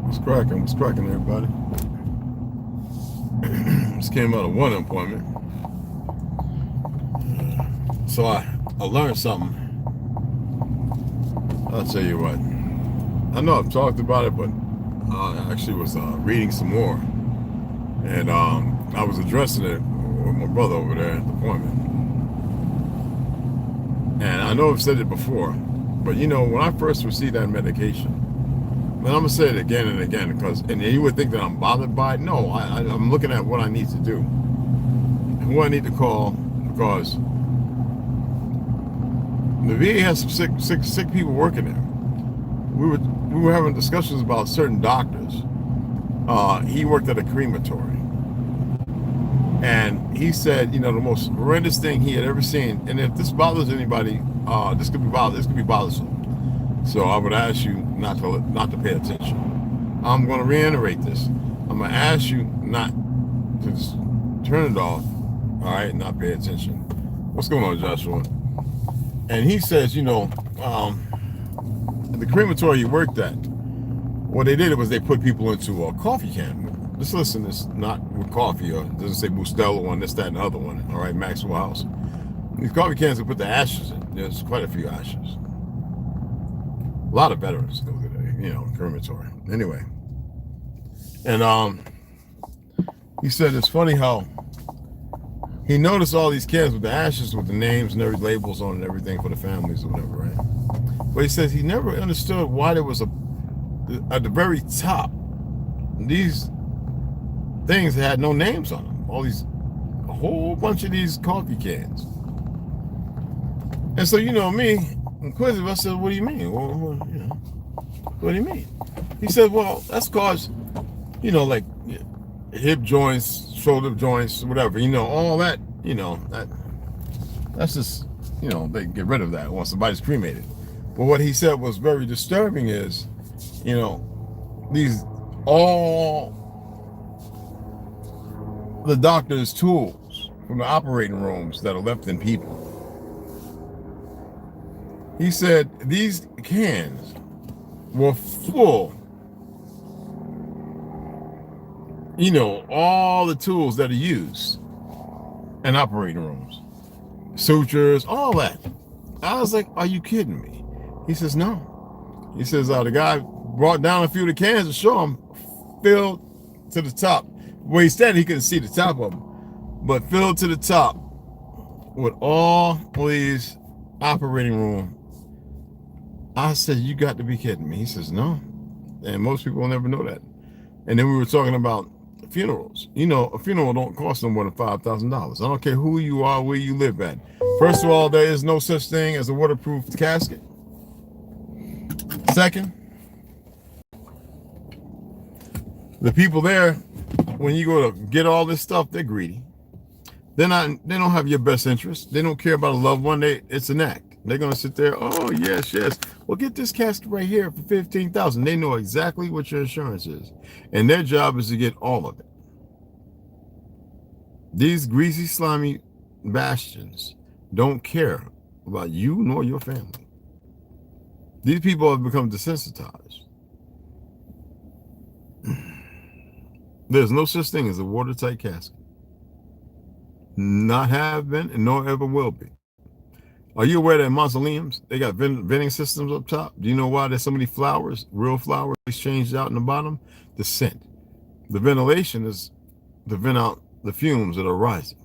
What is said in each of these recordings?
What's cracking, everybody? Just came out of one appointment. So I learned something. I'll tell you what. I know I've talked about it, but I actually was reading some more. And I was addressing it with my brother over there at the appointment. And I know I've said it before, but you know, when I first received that medication, and I'm gonna say it again and again, because and you would think that I'm bothered by it. No, I'm looking at what I need to do and who I need to call, because the VA has some sick people working there. We were having discussions about certain doctors. He worked at a crematory, and he said, you know, the most horrendous thing he had ever seen. And if this bothers anybody, this could be bothersome. So I would ask you not to pay attention. I'm going to reiterate this. I'm going to ask you not to just turn it off, all right, not pay attention. What's going on, Joshua? And he says, you know, the crematory he worked at, what they did was they put people into a coffee can. Just listen, it's not with coffee, or it doesn't say Bustelo on this, that, and the other one, all right, Maxwell House. These coffee cans, they put the ashes in. There's quite a few ashes. A lot of veterans go to the, you know, crematory. Anyway, and he said it's funny how he noticed all these cans with the ashes, with the names and every labels on and everything for the families or whatever, right? But he says he never understood why there was at the very top, these things had no names on them. A whole bunch of these coffee cans. And so, you know me, inquisitive, I said, what do you mean? Well, you know, what do you mean? He said, well, that's cause, you know, like hip joints, shoulder joints, whatever, you know, all that, you know, that's just, you know, they get rid of that once somebody's cremated. But what he said was very disturbing is, you know, all the doctor's tools from the operating rooms that are left in people. He said these cans were full, you know, all the tools that are used in operating rooms, sutures, all that. I was like, are you kidding me? He says, no. He says, the guy brought down a few of the cans to show him, filled to the top. Where he said he couldn't see the top of them, but filled to the top with all these operating room. I said, you got to be kidding me. He says, no. And most people will never know that. And then we were talking about funerals. You know, a funeral don't cost no more than $5,000. I don't care who you are, where you live at. First of all, there is no such thing as a waterproof casket. Second, the people there, when you go to get all this stuff, they're greedy. They don't have your best interest. They don't care about a loved one. It's an act. They're gonna sit there. Oh yes. Well, get this casket right here for $15,000. They know exactly what your insurance is, and their job is to get all of it. These greasy, slimy bastions don't care about you nor your family. These people have become desensitized. There's no such thing as a watertight casket. Not have been and nor ever will be. Are you aware that mausoleums, they got venting systems up top? Do you know why there's so many flowers, real flowers changed out in the bottom? The scent. The ventilation is to vent out the fumes that are rising.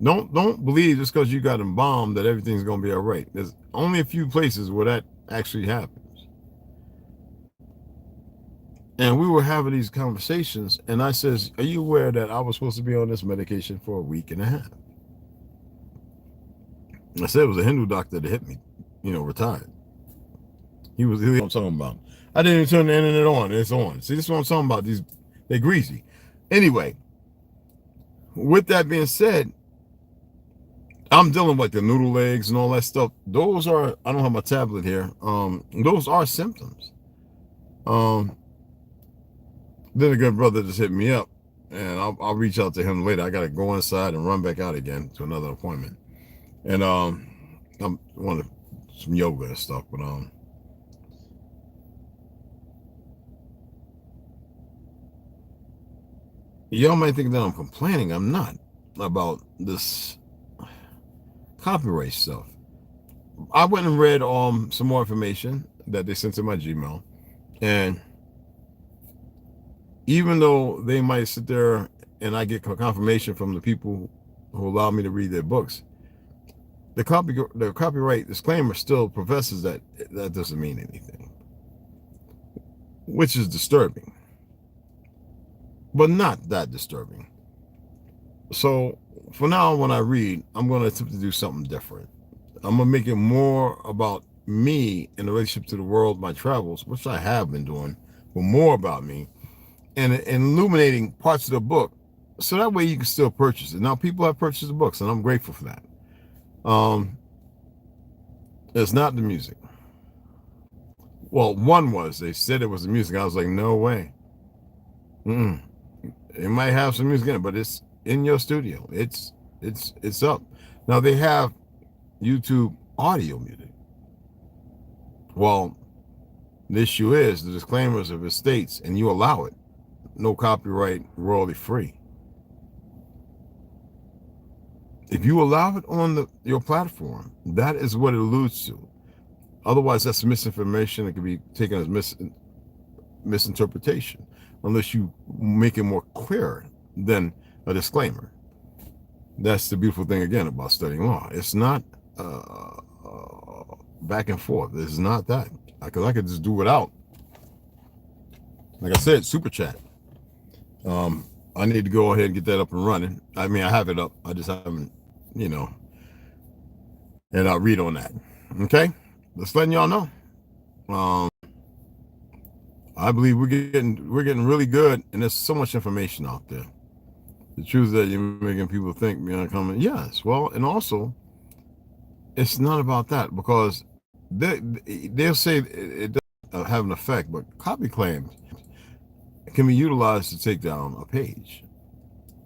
Don't believe just because you got embalmed that everything's going to be all right. There's only a few places where that actually happens. And we were having these conversations, and I says, are you aware that I was supposed to be on this medication for a week and a half? I said it was a Hindu doctor that hit me, you know, retired. He was what I'm talking about. I didn't even turn the internet on. It's on. See, this is what I'm talking about. They're greasy. Anyway, with that being said, I'm dealing with like the noodle legs and all that stuff. Those are, I don't have my tablet here. Those are symptoms. Then a good brother just hit me up, and I'll reach out to him later. I got to go inside and run back out again to another appointment. And I wanted some yoga and stuff, but y'all might think that I'm complaining. I'm not about this copyright stuff. I went and read some more information that they sent to my Gmail, and even though they might sit there and I get confirmation from the people who allow me to read their books, the copyright disclaimer still professes that that doesn't mean anything, which is disturbing, but not that disturbing. So for now, when I read, I'm going to attempt to do something different. I'm going to make it more about me in relationship to the world, my travels, which I have been doing, but more about me and illuminating parts of the book. So that way you can still purchase it. Now, people have purchased the books, and I'm grateful for that. It's not the music. Well, one was. They said it was the music. I was like, no way. It might have some music in it, but it's in your studio. It's up. Now, they have YouTube audio music. Well, the issue is the disclaimers of it states, and you allow it, no copyright, royalty free. If you allow it on your platform, that is what it alludes to. Otherwise, that's misinformation. It could be taken as misinterpretation, unless you make it more clear than a disclaimer. That's the beautiful thing, again, about studying law. It's not back and forth. It's not that. Because I could just do without. Like I said, super chat. I need to go ahead and get that up and running. I mean, I have it up. I just haven't, and I'll read on that. Okay? Just letting y'all know. I believe we're getting really good, and there's so much information out there. The truth is that you're making people think beyond comment. Yes, well, and also, it's not about that, because they'll say it doesn't have an effect, but copy claims can be utilized to take down a page.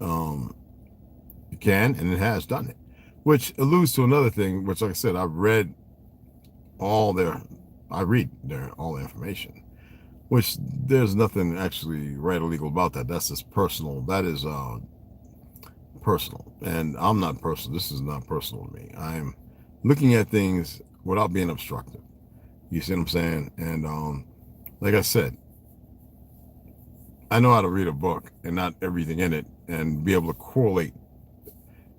It can, and it has done it, which alludes to another thing, which, like I said, I read all their information, which there's nothing actually right or legal about that. That's just personal. That is personal, and I'm not personal. This is not personal to me. I am looking at things without being obstructive. You see what I'm saying? And like I said, I know how to read a book and not everything in it, and be able to correlate.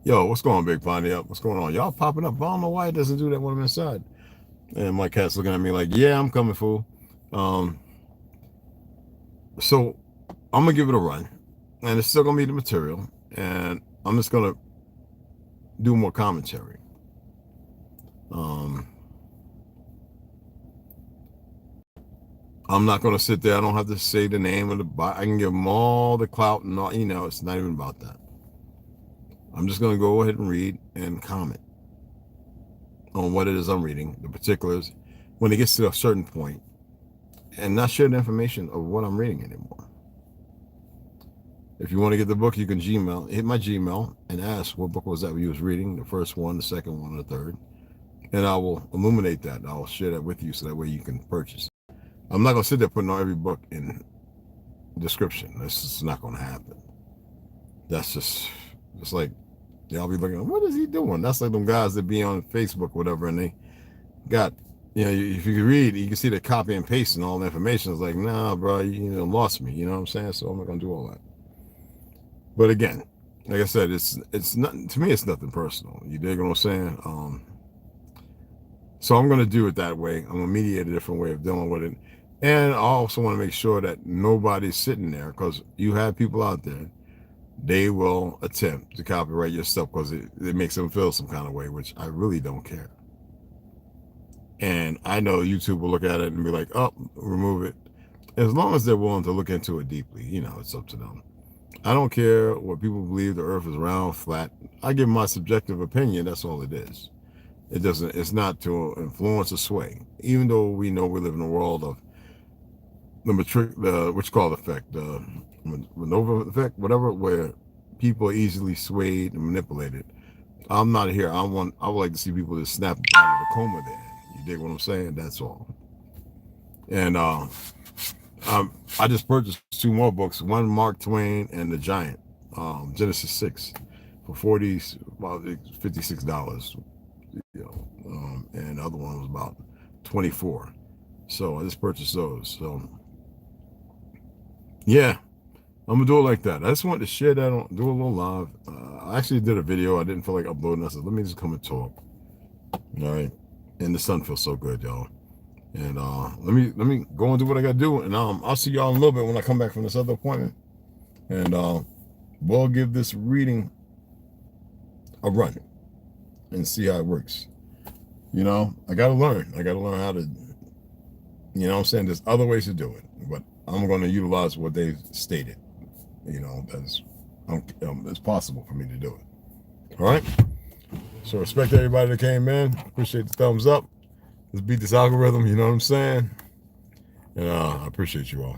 Yo, what's going on, Big Pondy? Up? What's going on? Y'all popping up. I don't know why it doesn't do that when I'm inside. And my cat's looking at me like, yeah, I'm coming, fool. So I'm going to give it a run. And it's still going to be the material. And I'm just going to do more commentary. I'm not going to sit there. I don't have to say the name of the I can give them all the clout and all. It's not even about that. I'm just going to go ahead and read and comment on what it is I'm reading, the particulars, when it gets to a certain point, and not share the information of what I'm reading anymore. If you want to get the book, you can hit my Gmail and ask what book was that you was reading, the first one, the second one, or the third, and I will illuminate that. I'll share that with you so that way you can purchase it. I'm not going to sit there putting every book in the description. That's just not going to happen. That's just like, y'all be looking, what is he doing? That's like them guys that be on Facebook or whatever, and they got, if you read, you can see the copy and paste and all the information. It's like, nah, bro, you lost me. You know what I'm saying? So I'm not going to do all that. But again, like I said, it's not, to me, it's nothing personal. You dig what I'm saying? So I'm going to do it that way. I'm going to mediate a different way of dealing with it. And I also want to make sure that nobody's sitting there, because you have people out there, they will attempt to copyright your stuff because it makes them feel some kind of way, which I really don't care. And I know YouTube will look at it and be like, oh, remove it. As long as they're willing to look into it deeply, it's up to them. I don't care what people believe the earth is round, flat. I give my subjective opinion. That's all it is. It's not to influence or sway, even though we know we live in a world of what's called effect, the Manova effect, whatever, where people are easily swayed and manipulated. I'm not here. I would like to see people just snap out of the coma there. You dig what I'm saying? That's all. And I just purchased 2 more books, one Mark Twain and The Giant. Genesis 6 for 40, about $56. You know, and the other one was about 24. So I just purchased those. So yeah, I'm gonna do it like that. I just wanted to share that, do a little live. I actually did a video. I didn't feel like uploading. I said, let me just come and talk. All right, and the sun feels so good, y'all. And let me go and do what I gotta do. And I'll see y'all in a little bit when I come back from this other appointment. And we'll give this reading a run and see how it works. You know, I gotta learn. I gotta learn how to. You know what I'm saying? There's other ways to do it, but I'm going to utilize what they've stated. You know, as it's possible for me to do it. All right. So respect everybody that came in. Appreciate the thumbs up. Let's beat this algorithm. You know what I'm saying? And I appreciate you all.